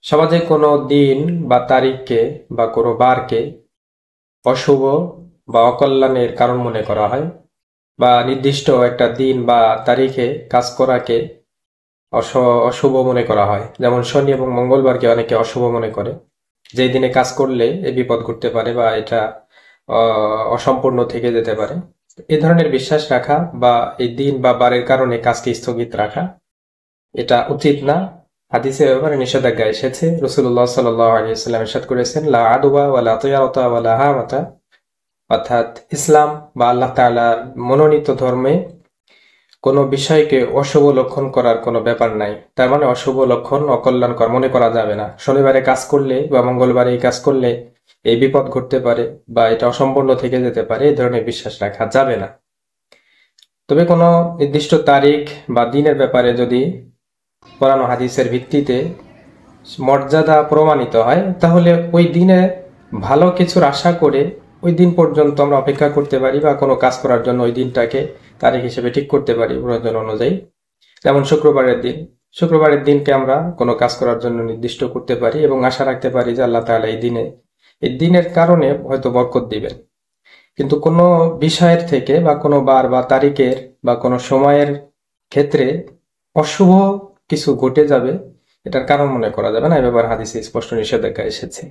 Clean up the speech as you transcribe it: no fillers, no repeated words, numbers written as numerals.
সমাজে কোনো দিন বা তারিখকে বা কোনো বারকে অশুভ বা অকল্যাণের কারণ মনে করা হয়, বা নির্দিষ্ট একটা দিন বা তারিখে কাজ করাকে অশুভ মনে করা হয়। যেমন শনি এবং মঙ্গলবারকে অনেকে অশুভ মনে করে, যে দিনে কাজ করলে এ বিপদ ঘটতে পারে বা এটা অসম্পূর্ণ থেকে যেতে পারে। এই ধরনের বিশ্বাস রাখা বা এই দিন বা বারের কারণে কাজকে স্থগিত রাখা, এটা উচিত না। হাদিসে ব্যাপারে নিষেধাজ্ঞা এসেছে। রাসূলুল্লাহ সাল্লাল্লাহু আলাইহি ওয়াসাল্লাম ইরশাদ করেছেন, লা আদওয়া ওয়ালা তিয়ারাতা ওয়ালা হামাতা। অর্থাৎ ইসলাম বা আল্লাহ তাআলার মনোনীত ধর্মে কোনো বিষয়কে অশুভ লক্ষণ করার কোনো ব্যাপার নাই। তার মানে অশুভ লক্ষণ অকল্যাণকর মনে করা যাবে না। শনিবারে কাজ করলে বা মঙ্গলবারে এই কাজ করলে এই বিপদ ঘটতে পারে বা এটা অসম্পূর্ণ থেকে যেতে পারে, এই ধরনের বিশ্বাস রাখা যাবে না। তবে কোনো নির্দিষ্ট তারিখ বা দিনের ব্যাপারে যদি কোরআন ও হাদিসের ভিত্তিতে মর্যাদা প্রমাণিত হয়, তাহলে ওই দিনে ভালো কিছুর আশা করে ওই দিন পর্যন্ত আমরা অপেক্ষা করতে পারি বা কোনো কাজ করার জন্য ওই দিনটাকে তারিখ হিসেবে ঠিক করতে পারি প্রয়োজন অনুযায়ী। যেমন শুক্রবারের দিনকে আমরা কোনো কাজ করার জন্য নির্দিষ্ট করতে পারি এবং আশা রাখতে পারি যে আল্লাহ তাআলা এই দিনের কারণে হয়তো বরকত দিবেন। কিন্তু কোনো বিষয়ের থেকে বা কোনো বার বা তারিখের বা কোনো সময়ের ক্ষেত্রে অশুভ কিছু ঘটে যাবে, এটার কারণ মনে করা যাবে না। এ ব্যাপারে হাদিসে স্পষ্ট নিষেধাজ্ঞা এসেছে।